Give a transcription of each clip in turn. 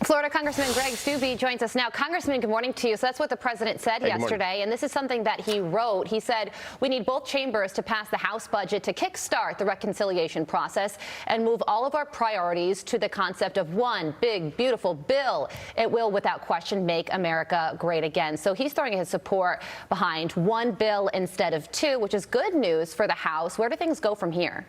Florida Congressman Greg Steube joins us now. Congressman, good morning to you. So that's what the president said yesterday, and this is something that he wrote. He said, we need both chambers to pass the House budget to kickstart the reconciliation process and move all of our priorities to the concept of one big, beautiful bill. It will, without question, make America great again. So he's throwing his support behind one bill instead of two, which is good news for the House. Where do things go from here?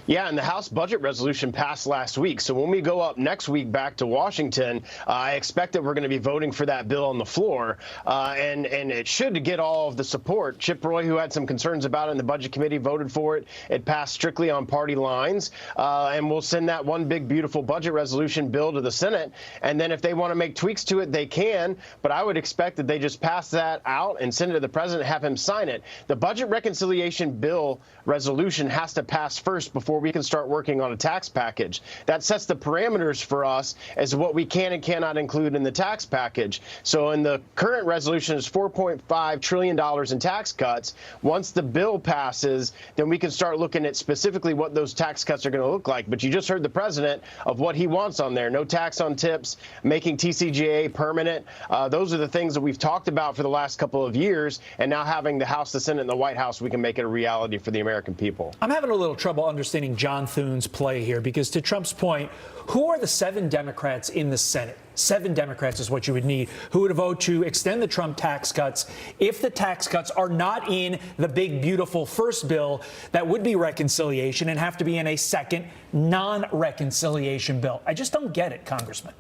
Yeah, and the House budget resolution passed last week. So when we go up next week back to Washington, I expect that we're going to be voting for that bill on the floor. And it should get all of the support. Chip Roy, who had some concerns about it in the Budget Committee, voted for it. It passed strictly on party lines. And we'll send that one big, beautiful budget resolution bill to the Senate. And then if they want to make tweaks to it, they can. But I would expect that they just pass that out and send it to the president, have him sign it. The budget reconciliation bill resolution has to pass first before we can start working on a tax package. That sets the parameters for us as to what we can and cannot include in the tax package. So in the current resolution is $4.5 trillion in tax cuts. Once the bill passes, then we can start looking at specifically what those tax cuts are going to look like. But you just heard the president of what he wants on there. No tax on tips, making TCJA permanent. Those are the things that we've talked about for the last couple of years. And now having the House, the Senate, and the White House, we can make it a reality for the American people. I'm having a little trouble understanding John Thune's play here, because to Trump's point, who are the 7 Democrats in the Senate? 7 Democrats is what you would need who would vote to extend the Trump tax cuts. If the tax cuts are not in the big, beautiful first bill, that would be reconciliation and have to be in a second non-reconciliation bill. I just don't get it, Congressman.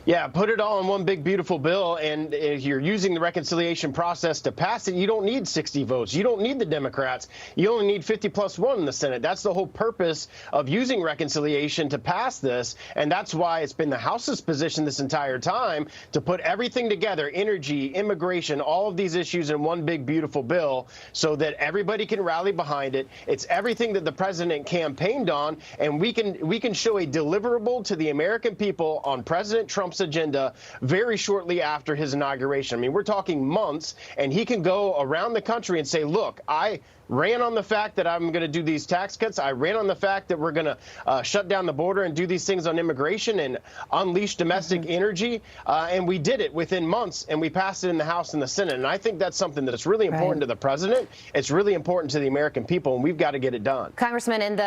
Yeah, put it all in one big, beautiful bill, and if you're using the reconciliation process to pass it, you don't need 60 votes. You don't need the Democrats. You only need 50+1 in the Senate. That's the whole purpose of using reconciliation to pass this, and that's why it's been the House's position this entire time to put everything together, energy, immigration, all of these issues in one big, beautiful bill so that everybody can rally behind it. It's everything that the president campaigned on, and we can show a deliverable to the American people on President Trump's agenda very shortly after his inauguration. I mean, we're talking months, and he can go around the country and say, look, I ran on the fact that I'm going to do these tax cuts. I ran on the fact that we're going to shut down the border and do these things on immigration and unleash domestic energy. And we did it within months, and we passed it in the House and the Senate. And I think that's something that's really important to the president. It's really important to the American people, and we've got to get it done. Congressman, in the